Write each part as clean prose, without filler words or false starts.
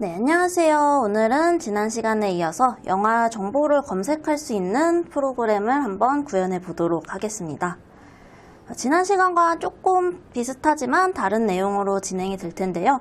네, 안녕하세요. 오늘은 지난 시간에 이어서 영화 정보를 검색할 수 있는 프로그램을 한번 구현해 보도록 하겠습니다. 지난 시간과 조금 비슷하지만 다른 내용으로 진행이 될 텐데요.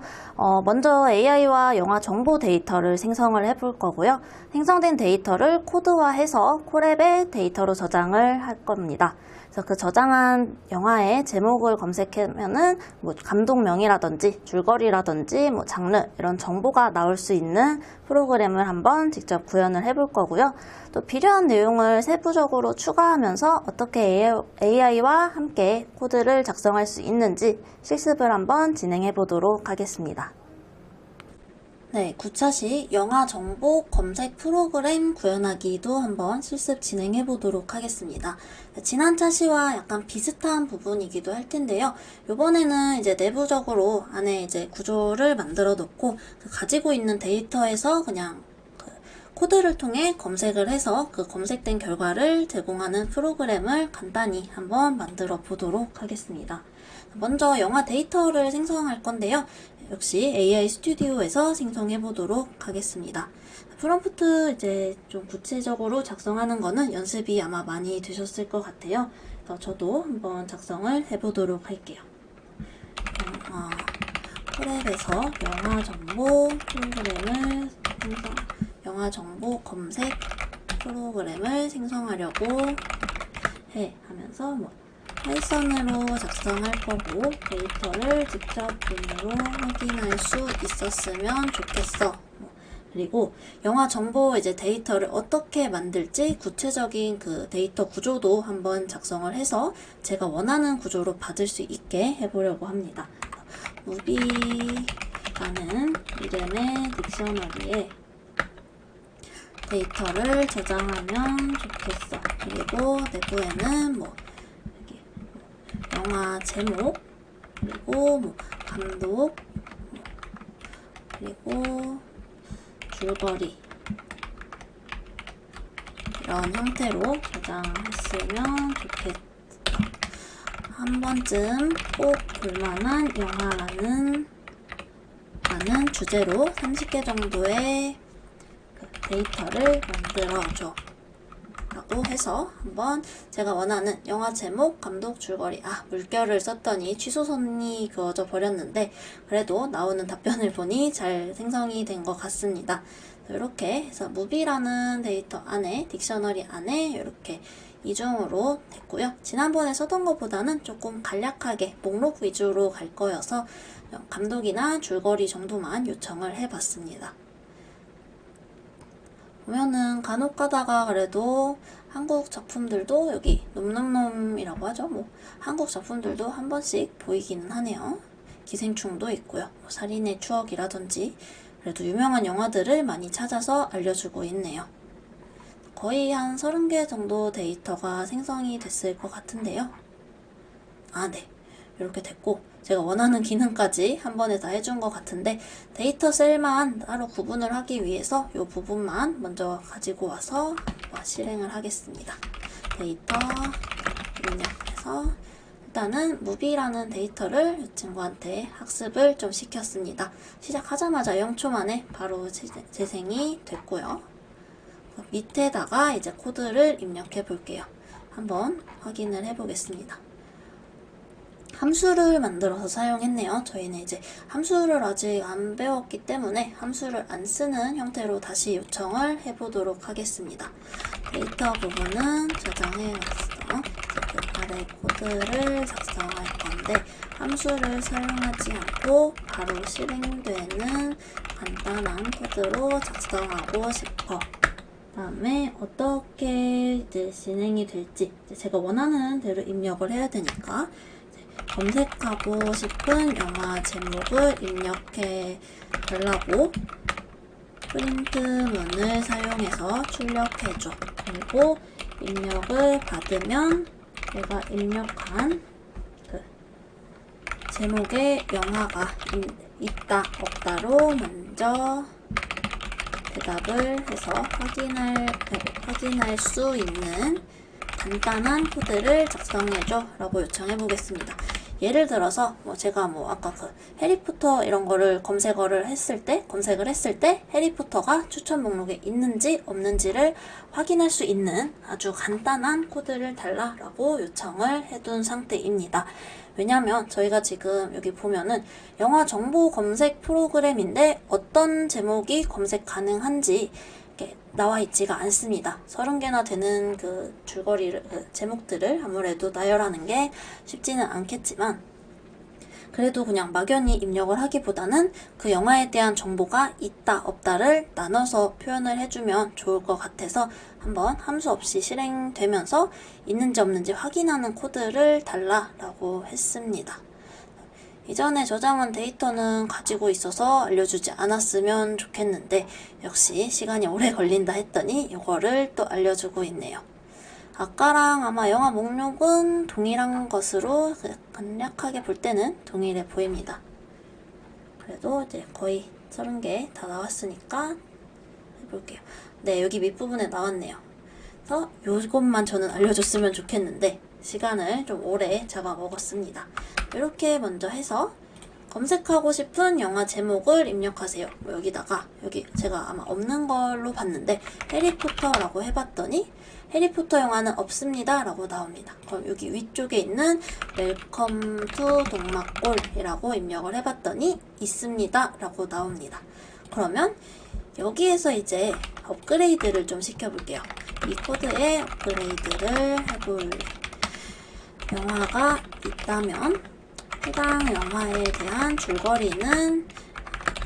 먼저 AI와 영화 정보 데이터를 생성을 해볼 거고요. 생성된 데이터를 코드화해서 콜앱에 데이터로 저장을 할 겁니다. 그래서 그 저장한 영화의 제목을 검색하면은 뭐 감독명이라든지 줄거리라든지 뭐 장르 이런 정보가 나올 수 있는 프로그램을 한번 직접 구현을 해볼 거고요. 또 필요한 내용을 세부적으로 추가하면서 어떻게 AI와 함께 코드를 작성할 수 있는지 실습을 한번 진행해 보도록 하겠습니다. 네, 9차시 영화 정보 검색 프로그램 구현하기도 한번 실습 진행해 보도록 하겠습니다. 지난 차시와 약간 비슷한 부분이기도 할 텐데요. 이번에는 이제 내부적으로 안에 이제 구조를 만들어 놓고 가지고 있는 데이터에서 그냥 코드를 통해 검색을 해서 그 검색된 결과를 제공하는 프로그램을 간단히 한번 만들어 보도록 하겠습니다. 먼저 영화 데이터를 생성할 건데요. 역시 AI 스튜디오에서 생성해 보도록 하겠습니다. 프롬프트 이제 좀 구체적으로 작성하는 거는 연습이 아마 많이 되셨을 것 같아요. 그래서 저도 한번 작성을 해 보도록 할게요. 콜앱에서 영화 정보 프로그램을 영화 정보 검색 프로그램을 생성하려고 해 하면서 파이썬으로 작성할 거고 데이터를 직접 눈으로 확인할 수 있었으면 좋겠어. 그리고 영화 정보 이제 데이터를 어떻게 만들지 구체적인 그 데이터 구조도 한번 작성을 해서 제가 원하는 구조로 받을 수 있게 해보려고 합니다. 무비라는 이름의 딕셔너리에 데이터를 저장하면 좋겠어. 그리고 내부에는 영화 제목, 그리고 감독, 그리고 줄거리 이런 형태로 저장했으면 좋겠어. 한 번쯤 꼭 볼만한 영화라는 주제로 30개 정도의 데이터를 만들어줘 라고 해서 한번 제가 원하는 영화 제목, 감독, 줄거리 물결을 썼더니 취소선이 그어져 버렸는데 그래도 나오는 답변을 보니 잘 생성이 된 것 같습니다. 이렇게 해서 무비라는 데이터 안에 딕셔너리 안에 이렇게 이중으로 됐고요. 지난번에 썼던 것보다는 조금 간략하게 목록 위주로 갈 거여서 감독이나 줄거리 정도만 요청을 해봤습니다. 보면은 간혹 가다가 그래도 한국 작품들도 여기 놈놈놈이라고 하죠. 한국 작품들도 한 번씩 보이기는 하네요. 기생충도 있고요. 살인의 추억이라든지 그래도 유명한 영화들을 많이 찾아서 알려주고 있네요. 거의 한 30개 정도 데이터가 생성이 됐을 것 같은데요. 네. 이렇게 됐고 제가 원하는 기능까지 한 번에 다 해준 것 같은데 데이터 셀만 따로 구분을 하기 위해서 이 부분만 먼저 가지고 와서 실행을 하겠습니다. 데이터 입력해서 일단은 무비라는 데이터를 이 친구한테 학습을 좀 시켰습니다. 시작하자마자 0초 만에 바로 재생이 됐고요. 밑에다가 이제 코드를 입력해 볼게요. 한번 확인을 해 보겠습니다. 함수를 만들어서 사용했네요. 저희는 이제 함수를 아직 안 배웠기 때문에 함수를 안 쓰는 형태로 다시 요청을 해보도록 하겠습니다. 데이터 부분은 저장해놨어. 그 아래 코드를 작성할 건데 함수를 사용하지 않고 바로 실행되는 간단한 코드로 작성하고 싶어. 다음에 어떻게 이제 진행이 될지 제가 원하는 대로 입력을 해야 되니까 검색하고 싶은 영화 제목을 입력해 달라고 프린트문을 사용해서 출력해줘. 그리고 입력을 받으면 내가 입력한 그 제목에 영화가 있다 없다로 먼저 대답을 해서 확인할 수 있는 간단한 코드를 작성해줘 라고 요청해 보겠습니다. 예를 들어서 뭐 제가 뭐 아까 그 해리포터 이런 거를 검색을 했을 때 해리포터가 추천 목록에 있는지 없는지를 확인할 수 있는 아주 간단한 코드를 달라라고 요청을 해둔 상태입니다. 왜냐면 저희가 지금 여기 보면은 영화 정보 검색 프로그램인데 어떤 제목이 검색 가능한지 나와 있지가 않습니다. 30개나 되는 그 줄거리를, 제목들을 아무래도 나열하는 게 쉽지는 않겠지만, 그래도 그냥 막연히 입력을 하기보다는 그 영화에 대한 정보가 있다, 없다를 나눠서 표현을 해주면 좋을 것 같아서 한번 함수 없이 실행되면서 있는지 없는지 확인하는 코드를 달라라고 했습니다. 이전에 저장한 데이터는 가지고 있어서 알려주지 않았으면 좋겠는데 역시 시간이 오래 걸린다 했더니 이거를 또 알려주고 있네요. 아까랑 아마 영화 목록은 동일한 것으로 간략하게 볼 때는 동일해 보입니다. 그래도 이제 거의 30개 다 나왔으니까 해볼게요. 네, 여기 밑부분에 나왔네요. 그래서 요것만 저는 알려줬으면 좋겠는데 시간을 좀 오래 잡아먹었습니다. 이렇게 먼저 해서 검색하고 싶은 영화 제목을 입력하세요. 여기다가 여기 제가 아마 없는 걸로 봤는데 해리포터라고 해봤더니 해리포터 영화는 없습니다 라고 나옵니다. 그럼 여기 위쪽에 있는 웰컴 투 동막골이라고 입력을 해봤더니 있습니다 라고 나옵니다. 그러면 여기에서 이제 업그레이드를 좀 시켜볼게요. 이 코드에 업그레이드를 해볼 영화가 있다면 해당 영화에 대한 줄거리는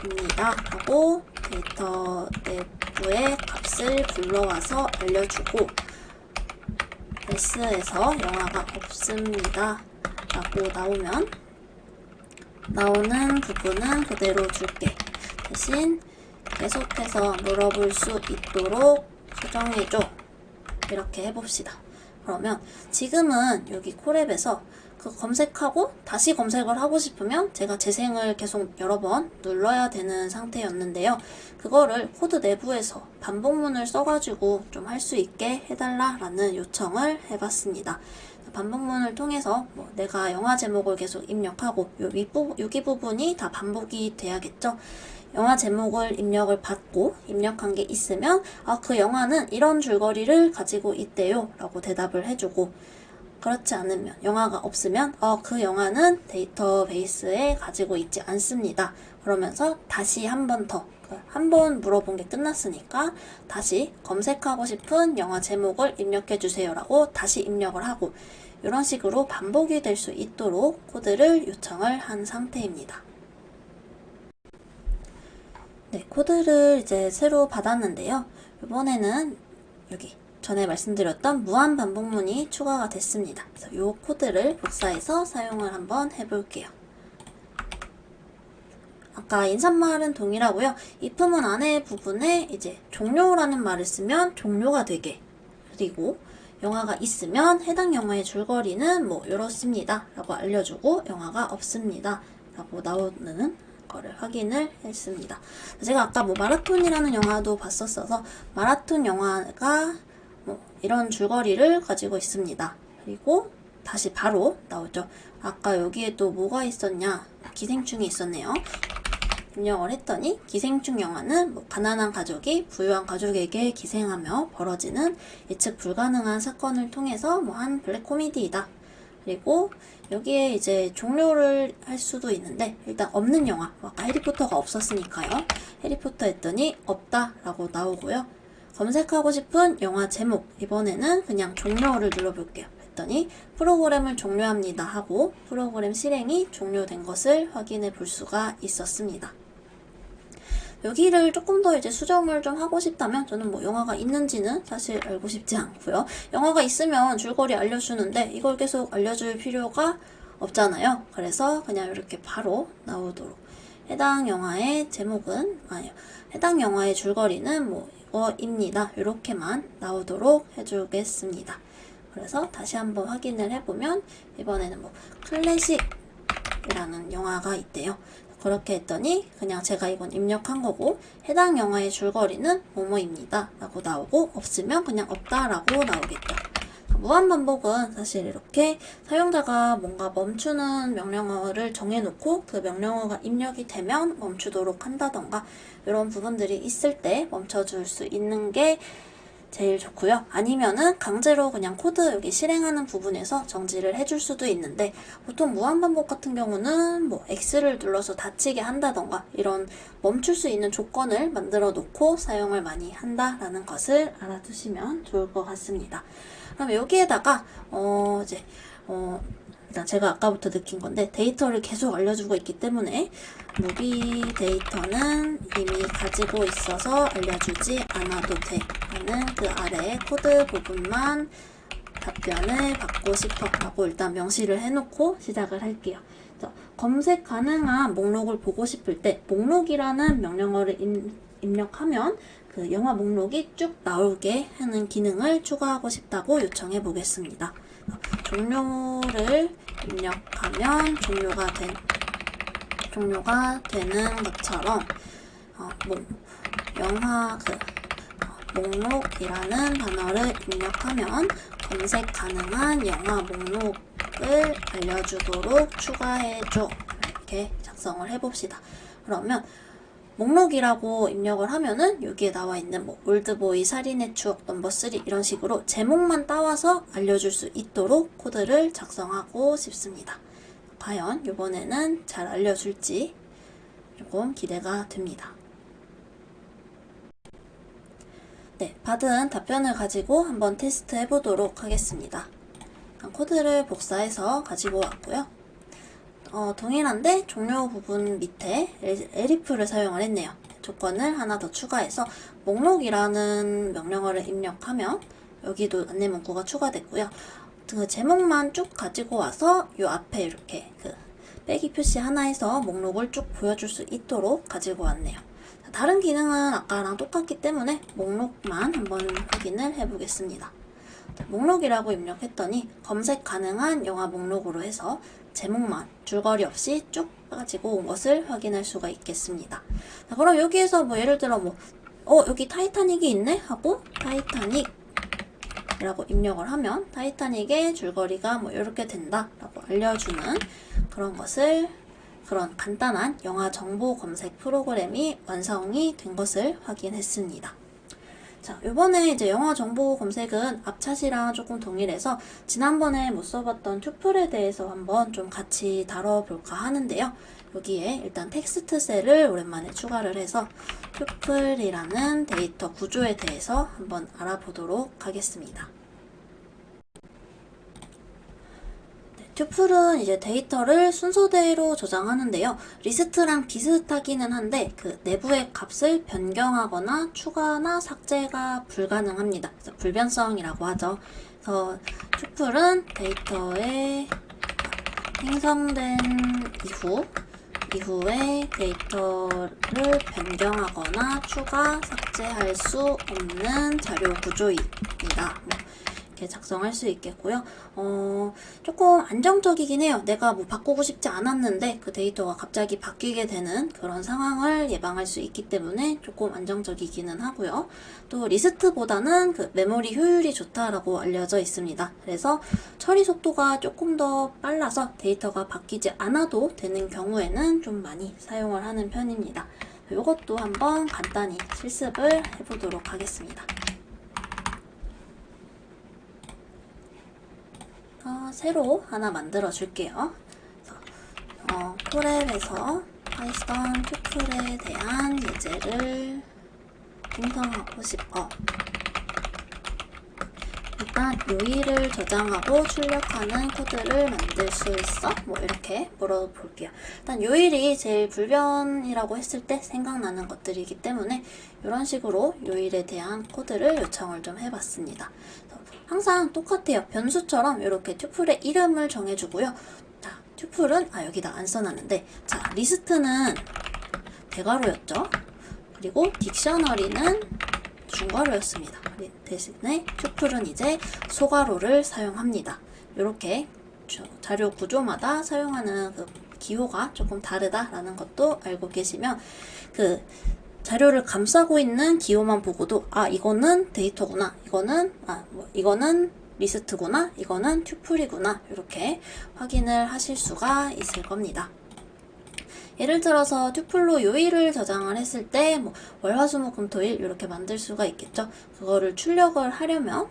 입니다 하고 데이터 내부의 값을 불러와서 알려주고 S에서 영화가 없습니다 라고 나오면 나오는 부분은 그대로 줄게. 대신 계속해서 물어볼 수 있도록 수정해줘. 이렇게 해봅시다. 그러면 지금은 여기 콜앱에서 그 검색하고 다시 검색을 하고 싶으면 제가 재생을 계속 여러 번 눌러야 되는 상태였는데요. 그거를 코드 내부에서 반복문을 써가지고 좀 할 수 있게 해달라라는 요청을 해봤습니다. 반복문을 통해서 뭐 내가 영화 제목을 계속 입력하고 여기 부분이 다 반복이 돼야겠죠. 영화 제목을 입력을 받고 입력한 게 있으면 그 영화는 이런 줄거리를 가지고 있대요 라고 대답을 해주고, 그렇지 않으면 영화가 없으면 그 영화는 데이터베이스에 가지고 있지 않습니다 그러면서 다시 한 번 더, 한 번 물어본 게 끝났으니까 다시 검색하고 싶은 영화 제목을 입력해 주세요 라고 다시 입력을 하고, 이런 식으로 반복이 될 수 있도록 코드를 요청을 한 상태입니다. 네, 코드를 이제 새로 받았는데요. 이번에는 여기 전에 말씀드렸던 무한 반복문이 추가가 됐습니다. 그래서 이 코드를 복사해서 사용을 한번 해볼게요. 아까 인사말은 동일하고요. if문 안에 부분에 이제 종료라는 말을 쓰면 종료가 되게, 그리고 영화가 있으면 해당 영화의 줄거리는 뭐 이렇습니다 라고 알려주고 영화가 없습니다 라고 나오는 거를 확인을 했습니다. 제가 아까 뭐 마라톤이라는 영화도 봤었어서 마라톤 영화가 뭐 이런 줄거리를 가지고 있습니다. 그리고 다시 바로 나오죠. 아까 여기에 또 뭐가 있었냐, 기생충이 있었네요. 입력을 했더니 기생충 영화는 뭐 가난한 가족이 부유한 가족에게 기생하며 벌어지는 예측 불가능한 사건을 통해서 뭐 한 블랙 코미디이다. 그리고 여기에 이제 종료를 할 수도 있는데 일단 없는 영화, 아까 해리포터가 없었으니까요. 해리포터 했더니 없다 라고 나오고요. 검색하고 싶은 영화 제목, 이번에는 그냥 종료를 눌러볼게요. 했더니 프로그램을 종료합니다 하고 프로그램 실행이 종료된 것을 확인해 볼 수가 있었습니다. 여기를 조금 더 이제 수정을 좀 하고 싶다면 저는 뭐 영화가 있는지는 사실 알고 싶지 않고요. 영화가 있으면 줄거리 알려주는데 이걸 계속 알려줄 필요가 없잖아요. 그래서 그냥 이렇게 바로 나오도록, 해당 영화의 제목은 해당 영화의 줄거리는 뭐 이거입니다 이렇게만 나오도록 해주겠습니다. 그래서 다시 한번 확인을 해보면 이번에는 뭐 클래식이라는 영화가 있대요. 그렇게 했더니 그냥 제가 이건 입력한 거고 해당 영화의 줄거리는 뭐뭐입니다 라고 나오고, 없으면 그냥 없다 라고 나오겠죠. 무한반복은 사실 이렇게 사용자가 뭔가 멈추는 명령어를 정해놓고 그 명령어가 입력이 되면 멈추도록 한다던가 이런 부분들이 있을 때 멈춰줄 수 있는 게 제일 좋고요. 아니면은 강제로 그냥 코드 여기 실행하는 부분에서 정지를 해줄 수도 있는데 보통 무한반복 같은 경우는 뭐 X를 눌러서 닫히게 한다던가 이런 멈출 수 있는 조건을 만들어 놓고 사용을 많이 한다라는 것을 알아두시면 좋을 것 같습니다. 그럼 여기에다가 일단 제가 아까부터 느낀 건데 데이터를 계속 알려주고 있기 때문에 무비 데이터는 이미 가지고 있어서 알려주지 않아도 돼 라는 그 아래 코드 부분만 답변을 받고 싶어 라고 일단 명시를 해놓고 시작을 할게요. 검색 가능한 목록을 보고 싶을 때 목록이라는 명령어를 입력하면 그 영화 목록이 쭉 나오게 하는 기능을 추가하고 싶다고 요청해 보겠습니다. 종료를 입력하면 종료가 되는 것처럼 영화 목록이라는 단어를 입력하면 검색 가능한 영화 목록을 알려주도록 추가해줘 이렇게 작성을 해봅시다. 그러면 목록이라고 입력을 하면은 여기에 나와 있는 올드보이 살인의 추억 넘버 3 이런 식으로 제목만 따와서 알려줄 수 있도록 코드를 작성하고 싶습니다. 과연 이번에는 잘 알려줄지 조금 기대가 됩니다. 네, 받은 답변을 가지고 한번 테스트 해보도록 하겠습니다. 코드를 복사해서 가지고 왔고요. 동일한데 종료 부분 밑에 elif를 사용을 했네요. 조건을 하나 더 추가해서 목록이라는 명령어를 입력하면 여기도 안내 문구가 추가됐고요. 그 제목만 쭉 가지고 와서 이 앞에 이렇게 빼기 표시 하나에서 목록을 쭉 보여줄 수 있도록 가지고 왔네요. 다른 기능은 아까랑 똑같기 때문에 목록만 한번 확인을 해보겠습니다. 목록이라고 입력했더니 검색 가능한 영화 목록으로 해서 제목만 줄거리 없이 쭉 가지고 온 것을 확인할 수가 있겠습니다. 자, 그럼 여기에서 예를 들어 여기 타이타닉이 있네 하고 타이타닉 이라고 입력을 하면 타이타닉의 줄거리가 이렇게 된다 라고 알려주는 그런 간단한 영화 정보 검색 프로그램이 완성이 된 것을 확인했습니다. 자, 이번에 이제 영화 정보 검색은 앞차시랑 조금 동일해서 지난번에 못 써봤던 튜플에 대해서 한번 좀 같이 다뤄볼까 하는데요. 여기에 일단 텍스트 셀을 오랜만에 추가를 해서 튜플이라는 데이터 구조에 대해서 한번 알아보도록 하겠습니다. 튜플은 이제 데이터를 순서대로 저장하는데요. 리스트랑 비슷하기는 한데 그 내부의 값을 변경하거나 추가나 삭제가 불가능합니다. 그래서 불변성이라고 하죠. 그래서 튜플은 데이터에 생성된 이후에 데이터를 변경하거나 추가, 삭제할 수 없는 자료 구조입니다. 이렇게 작성할 수 있겠고요. 조금 안정적이긴 해요. 내가 바꾸고 싶지 않았는데 그 데이터가 갑자기 바뀌게 되는 그런 상황을 예방할 수 있기 때문에 조금 안정적이기는 하고요. 또 리스트보다는 그 메모리 효율이 좋다라고 알려져 있습니다. 그래서 처리 속도가 조금 더 빨라서 데이터가 바뀌지 않아도 되는 경우에는 좀 많이 사용을 하는 편입니다. 이것도 한번 간단히 실습을 해보도록 하겠습니다. 새로 하나 만들어 줄게요. 콜앱에서 파이썬 튜플에 대한 예제를 생성하고 싶어. 일단 요일을 저장하고 출력하는 코드를 만들 수 있어? 이렇게 물어볼게요. 일단 요일이 제일 불변이라고 했을 때 생각나는 것들이기 때문에 이런 식으로 요일에 대한 코드를 요청을 좀 해봤습니다. 항상 똑같아요. 변수처럼 이렇게 튜플의 이름을 정해주고요. 자, 튜플은 여기다 안 써놨는데, 자, 리스트는 대괄호였죠. 그리고 딕셔너리는 중괄호였습니다. 대신에 튜플은 이제 소괄호를 사용합니다. 이렇게 자료 구조마다 사용하는 그 기호가 조금 다르다라는 것도 알고 계시면 그 자료를 감싸고 있는 기호만 보고도 이거는 데이터구나, 이거는 리스트구나, 이거는 튜플이구나, 이렇게 확인을 하실 수가 있을 겁니다. 예를 들어서 튜플로 요일을 저장을 했을 때 월, 화, 수, 목, 금, 토, 일 이렇게 만들 수가 있겠죠. 그거를 출력을 하려면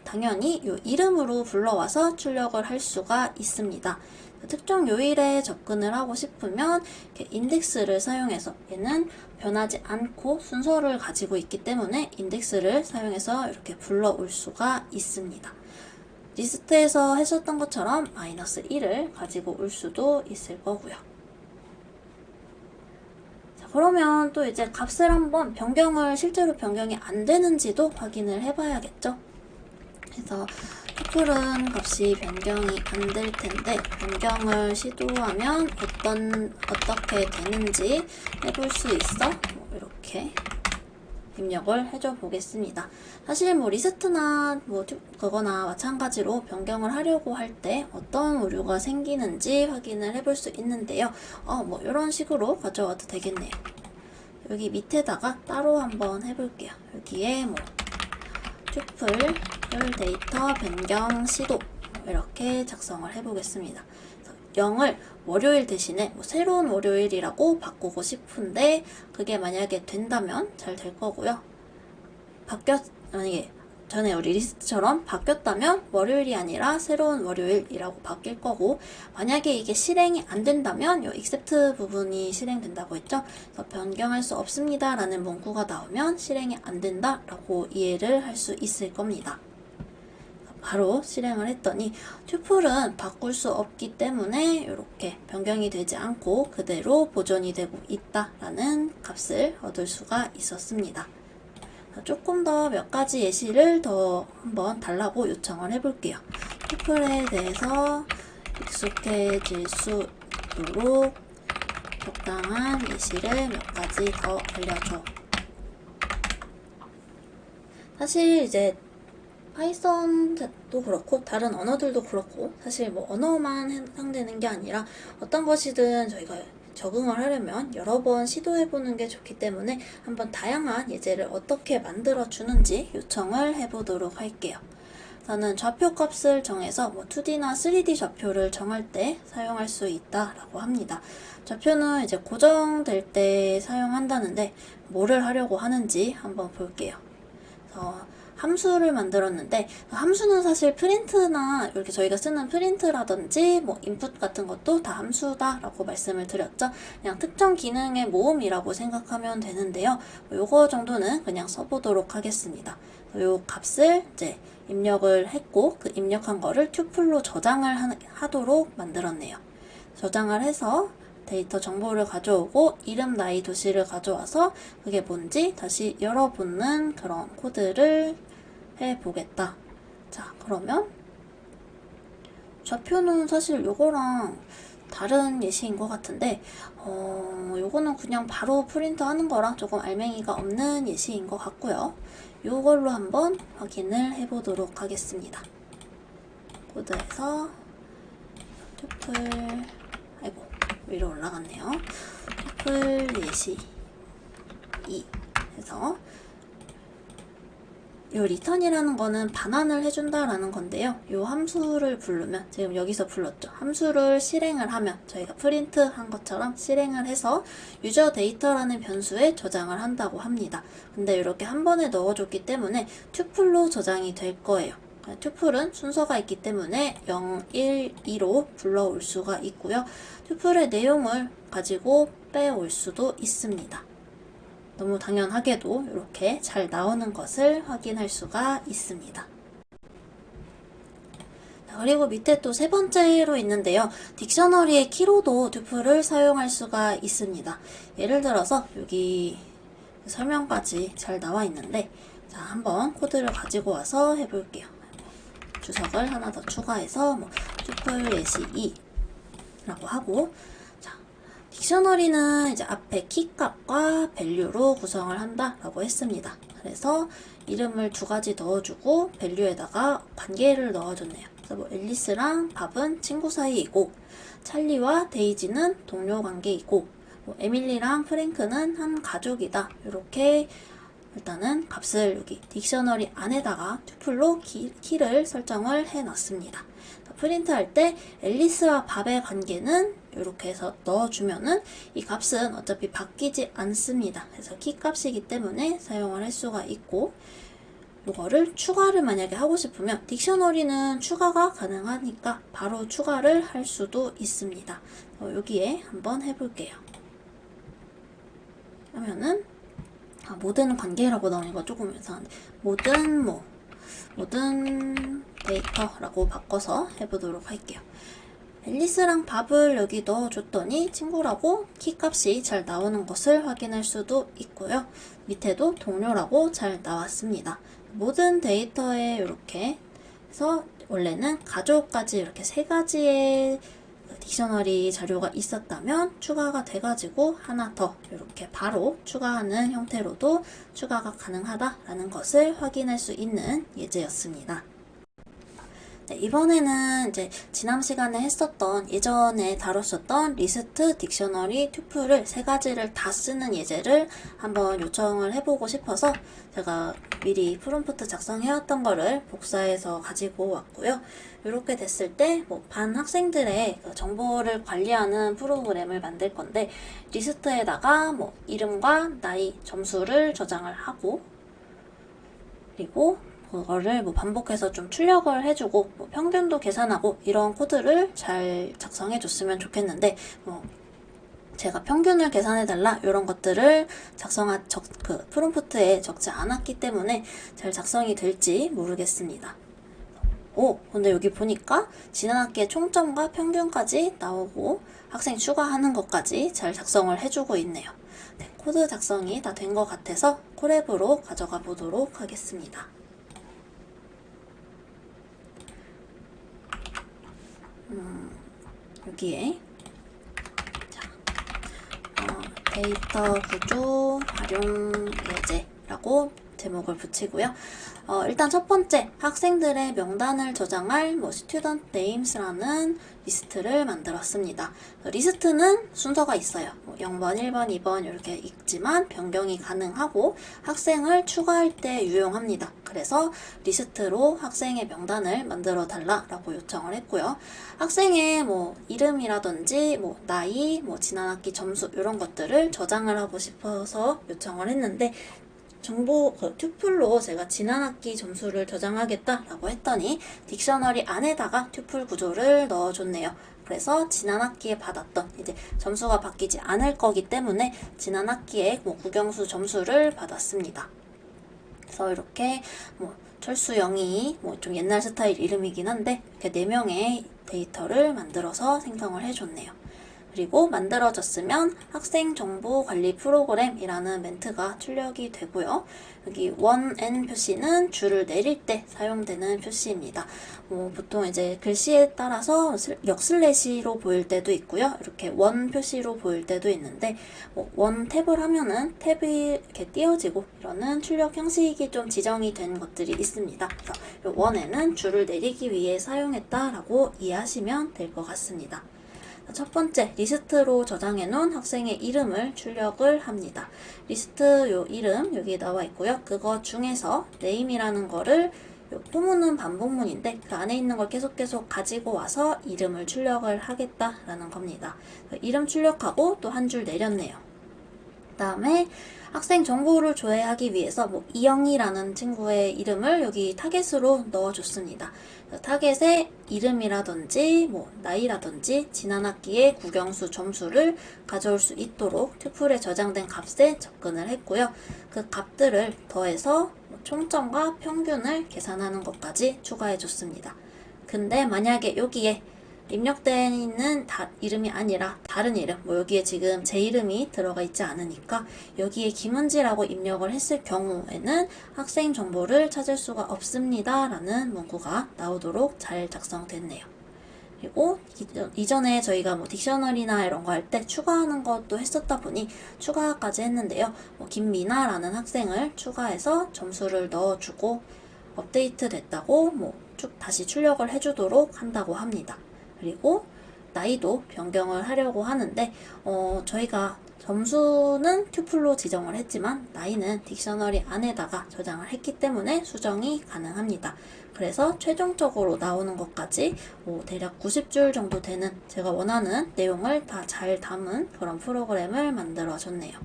당연히 요 이름으로 불러와서 출력을 할 수가 있습니다. 특정 요일에 접근을 하고 싶으면 이렇게 인덱스를 사용해서, 얘는 변하지 않고 순서를 가지고 있기 때문에 인덱스를 사용해서 이렇게 불러올 수가 있습니다. 리스트에서 했었던 것처럼 -1을 가지고 올 수도 있을 거고요. 그러면 또 이제 값을 한번 실제로 변경이 안 되는지도 확인을 해봐야겠죠. 그래서 튜플은 값이 변경이 안 될 텐데, 변경을 시도하면 어떻게 되는지 해볼 수 있어? 이렇게 입력을 해줘 보겠습니다. 사실 리스트나 그거나 마찬가지로 변경을 하려고 할 때 어떤 오류가 생기는지 확인을 해볼 수 있는데요. 이런 식으로 가져와도 되겠네요. 여기 밑에다가 따로 한번 해볼게요. 여기에 튜플 데이터 변경 시도 이렇게 작성을 해보겠습니다. 0을 월요일 대신에 새로운 월요일이라고 바꾸고 싶은데, 그게 만약에 된다면 잘 될 거고요. 만약에 전에 우리 리스트처럼 바뀌었다면 월요일이 아니라 새로운 월요일이라고 바뀔 거고, 만약에 이게 실행이 안 된다면 이 accept 부분이 실행된다고 했죠. 그래서 변경할 수 없습니다 라는 문구가 나오면 실행이 안 된다 라고 이해를 할 수 있을 겁니다. 바로 실행을 했더니 튜플은 바꿀 수 없기 때문에 이렇게 변경이 되지 않고 그대로 보존이 되고 있다라는 값을 얻을 수가 있었습니다. 조금 더 몇 가지 예시를 더 한번 달라고 요청을 해볼게요. 튜플에 대해서 익숙해질 수 있도록 적당한 예시를 몇 가지 더 알려줘. 사실 이제 파이썬도 그렇고 다른 언어들도 그렇고, 사실 언어만 해당되는 게 아니라 어떤 것이든 저희가 적응을 하려면 여러 번 시도해보는 게 좋기 때문에 한번 다양한 예제를 어떻게 만들어 주는지 요청을 해보도록 할게요. 저는 좌표 값을 정해서 2D나 3D 좌표를 정할 때 사용할 수 있다라고 합니다. 좌표는 이제 고정될 때 사용한다는데 뭐를 하려고 하는지 한번 볼게요. 그래서 함수를 만들었는데, 함수는 사실 프린트나 이렇게 저희가 쓰는 프린트라든지 인풋 같은 것도 다 함수다 라고 말씀을 드렸죠. 그냥 특정 기능의 모음이라고 생각하면 되는데요. 요거 정도는 그냥 써보도록 하겠습니다. 요 값을 이제 입력을 했고, 그 입력한 거를 튜플로 저장을 하도록 만들었네요. 저장을 해서 데이터 정보를 가져오고 이름, 나이, 도시를 가져와서 그게 뭔지 다시 열어보는 그런 코드를 해보겠다. 자, 그러면 좌표는 사실 요거랑 다른 예시인 것 같은데, 요거는 그냥 바로 프린트 하는 거라 조금 알맹이가 없는 예시인 것 같고요. 요걸로 한번 확인을 해보도록 하겠습니다. 코드에서 튜플, 위로 올라갔네요. 튜플 예시 2 해서 요 return이라는 거는 반환을 해준다라는 건데요. 요 함수를 부르면, 지금 여기서 불렀죠. 함수를 실행을 하면 저희가 프린트 한 것처럼 실행을 해서 유저 데이터라는 변수에 저장을 한다고 합니다. 근데 이렇게 한 번에 넣어줬기 때문에 튜플로 저장이 될 거예요. 튜플은 순서가 있기 때문에 0, 1, 2로 불러올 수가 있고요. 튜플의 내용을 가지고 빼올 수도 있습니다. 너무 당연하게도 이렇게 잘 나오는 것을 확인할 수가 있습니다. 그리고 밑에 또 세 번째로 있는데요. 딕셔너리의 키로도 튜플을 사용할 수가 있습니다. 예를 들어서 여기 설명까지 잘 나와 있는데, 자, 한번 코드를 가지고 와서 해볼게요. 주석을 하나 더 추가해서 튜플 예시 2라고 하고, 딕셔너리는 이제 앞에 키값과 밸류로 구성을 한다라고 했습니다. 그래서 이름을 두 가지 넣어주고 밸류에다가 관계를 넣어줬네요. 그래서 앨리스랑 밥은 친구 사이이고, 찰리와 데이지는 동료 관계이고, 에밀리랑 프랭크는 한 가족이다. 이렇게 일단은 값을 여기 딕셔너리 안에다가 튜플로 키를 설정을 해 놨습니다. 프린트 할 때 앨리스와 밥의 관계는 이렇게 해서 넣어주면은 이 값은 어차피 바뀌지 않습니다. 그래서 키 값이기 때문에 사용을 할 수가 있고, 이거를 추가를 만약에 하고 싶으면 딕셔너리는 추가가 가능하니까 바로 추가를 할 수도 있습니다. 여기에 한번 해볼게요. 하면은 모든 관계라고 나오니까 조금 이상한데, 모든 데이터라고 바꿔서 해보도록 할게요. 앨리스랑 밥을 여기 넣어줬더니 친구라고 키값이 잘 나오는 것을 확인할 수도 있고요. 밑에도 동료라고 잘 나왔습니다. 모든 데이터에 이렇게 해서 원래는 가족까지 이렇게 세 가지의 딕셔너리 자료가 있었다면 추가가 돼가지고 하나 더 이렇게 바로 추가하는 형태로도 추가가 가능하다라는 것을 확인할 수 있는 예제였습니다. 네, 이번에는 이제 지난 시간에 했었던 예전에 다뤘었던 리스트, 딕셔너리, 튜플을 세 가지를 다 쓰는 예제를 한번 요청을 해보고 싶어서 제가 미리 프롬프트 작성해왔던 거를 복사해서 가지고 왔고요. 이렇게 됐을 때 반 학생들의 정보를 관리하는 프로그램을 만들 건데, 리스트에다가 이름과 나이, 점수를 저장을 하고, 그리고 그거를 반복해서 좀 출력을 해주고 평균도 계산하고 이런 코드를 잘 작성해 줬으면 좋겠는데, 제가 평균을 계산해달라 이런 것들을 프롬프트에 적지 않았기 때문에 잘 작성이 될지 모르겠습니다. 근데 여기 보니까 지난 학기의 총점과 평균까지 나오고 학생 추가하는 것까지 잘 작성을 해주고 있네요. 네, 코드 작성이 다 된 것 같아서 콜앱으로 가져가 보도록 하겠습니다. 여기에 데이터 구조 활용 예제라고 제목을 붙이고요. 일단 첫 번째, 학생들의 명단을 저장할 student names라는 리스트를 만들었습니다. 리스트는 순서가 있어요. 0번, 1번, 2번 이렇게 있지만 변경이 가능하고 학생을 추가할 때 유용합니다. 그래서 리스트로 학생의 명단을 만들어 달라라고 요청을 했고요. 학생의 이름이라든지 나이, 지난 학기 점수 이런 것들을 저장을 하고 싶어서 요청을 했는데, 튜플로 제가 지난 학기 점수를 저장하겠다라고 했더니 딕셔너리 안에다가 튜플 구조를 넣어줬네요. 그래서 지난 학기에 받았던 이제 점수가 바뀌지 않을 거기 때문에 지난 학기에 국영수 점수를 받았습니다. 그래서 이렇게 철수영이 좀 옛날 스타일 이름이긴 한데 이렇게 4명의 데이터를 만들어서 생성을 해줬네요. 그리고 만들어졌으면 학생 정보 관리 프로그램이라는 멘트가 출력이 되고요. 여기 원N 표시는 줄을 내릴 때 사용되는 표시입니다. 보통 이제 글씨에 따라서 역슬래시로 보일 때도 있고요. 이렇게 원 표시로 보일 때도 있는데, 원 탭을 하면은 탭이 이렇게 띄어지고 이러는 출력 형식이 좀 지정이 된 것들이 있습니다. 그래서 원에는 줄을 내리기 위해 사용했다라고 이해하시면 될 것 같습니다. 첫 번째, 리스트로 저장해 놓은 학생의 이름을 출력을 합니다. 리스트 요 이름 여기 나와 있고요. 그거 중에서 name이라는 거를 포문은 반복문인데 그 안에 있는 걸 계속 가지고 와서 이름을 출력을 하겠다라는 겁니다. 이름 출력하고 또 한 줄 내렸네요. 그 다음에 학생 정보를 조회하기 위해서 이영이라는 친구의 이름을 여기 타겟으로 넣어줬습니다. 타겟에 이름이라든지 나이라든지 지난 학기의 국영수 점수를 가져올 수 있도록 튜플에 저장된 값에 접근을 했고요. 그 값들을 더해서 총점과 평균을 계산하는 것까지 추가해줬습니다. 근데 만약에 여기에 입력되어 있는 이름이 아니라 다른 이름, 여기에 지금 제 이름이 들어가 있지 않으니까 여기에 김은지라고 입력을 했을 경우에는 학생 정보를 찾을 수가 없습니다 라는 문구가 나오도록 잘 작성됐네요. 그리고 이전에 저희가 딕셔너리나 이런 거 할 때 추가하는 것도 했었다 보니 추가까지 했는데요. 김미나라는 학생을 추가해서 점수를 넣어주고 업데이트 됐다고 다시 출력을 해주도록 한다고 합니다. 그리고 나이도 변경을 하려고 하는데 저희가 점수는 튜플로 지정을 했지만 나이는 딕셔너리 안에다가 저장을 했기 때문에 수정이 가능합니다. 그래서 최종적으로 나오는 것까지 대략 90줄 정도 되는 제가 원하는 내용을 다 잘 담은 그런 프로그램을 만들어 줬네요.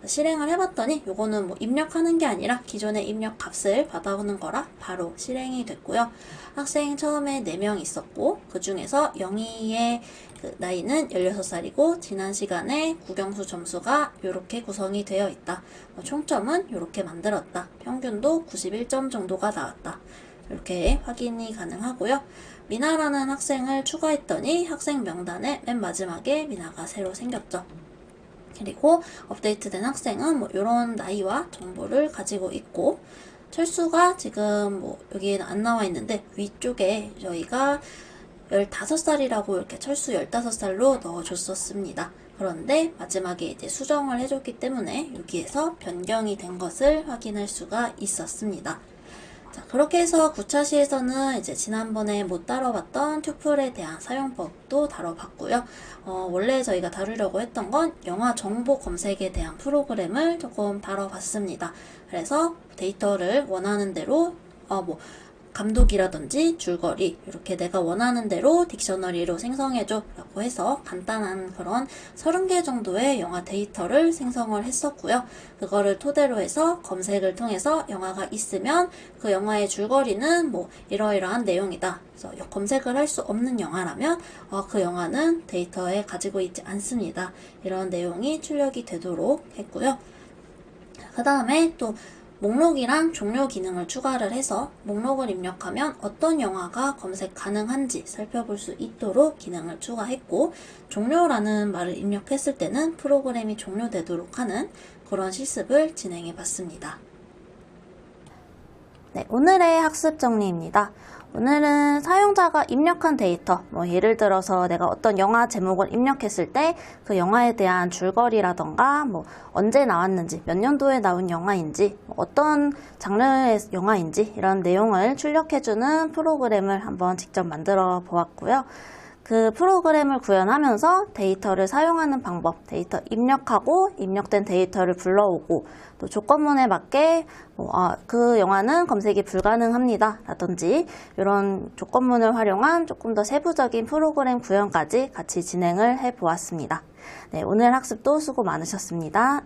실행을 해봤더니 요거는 뭐 입력하는 게 아니라 기존의 입력 값을 받아오는 거라 바로 실행이 됐고요. 학생 처음에 4명 있었고 그 중에서 영희의 그 나이는 16살이고 지난 시간에 국영수 점수가 이렇게 구성이 되어 있다. 총점은 이렇게 만들었다. 평균도 91점 정도가 나왔다. 이렇게 확인이 가능하고요. 미나라는 학생을 추가했더니 학생 명단에 맨 마지막에 미나가 새로 생겼죠. 그리고 업데이트된 학생은 뭐 이런 나이와 정보를 가지고 있고, 철수가 지금 뭐 여기에는 안 나와 있는데 위쪽에 저희가 15살이라고 이렇게 철수 15살로 넣어줬었습니다. 그런데 마지막에 이제 수정을 해줬기 때문에 여기에서 변경이 된 것을 확인할 수가 있었습니다. 자, 그렇게 해서 9차 시에서는 이제 지난번에 못 다뤄봤던 튜플에 대한 사용법도 다뤄봤고요. 원래 저희가 다루려고 했던 건 영화 정보 검색에 대한 프로그램을 조금 다뤄봤습니다. 그래서 데이터를 원하는 대로 감독이라든지 줄거리 이렇게 내가 원하는 대로 딕셔너리로 생성해줘 라고 해서 간단한 그런 30개 정도의 영화 데이터를 생성을 했었고요. 그거를 토대로 해서 검색을 통해서 영화가 있으면 그 영화의 줄거리는 뭐 이러이러한 내용이다. 그래서 검색을 할 수 없는 영화라면 그 영화는 데이터에 가지고 있지 않습니다. 이런 내용이 출력이 되도록 했고요. 그 다음에 또 목록이랑 종료 기능을 추가를 해서 목록을 입력하면 어떤 영화가 검색 가능한지 살펴볼 수 있도록 기능을 추가했고, 종료라는 말을 입력했을 때는 프로그램이 종료되도록 하는 그런 실습을 진행해 봤습니다. 네, 오늘의 학습 정리입니다. 오늘은 사용자가 입력한 데이터, 예를 들어서 내가 어떤 영화 제목을 입력했을 때 그 영화에 대한 줄거리라던가 언제 나왔는지, 몇 년도에 나온 영화인지, 어떤 장르의 영화인지 이런 내용을 출력해주는 프로그램을 한번 직접 만들어 보았고요. 그 프로그램을 구현하면서 데이터를 사용하는 방법, 데이터 입력하고 입력된 데이터를 불러오고 또 조건문에 맞게 그 영화는 검색이 불가능합니다 라든지 이런 조건문을 활용한 조금 더 세부적인 프로그램 구현까지 같이 진행을 해 보았습니다. 네, 오늘 학습도 수고 많으셨습니다.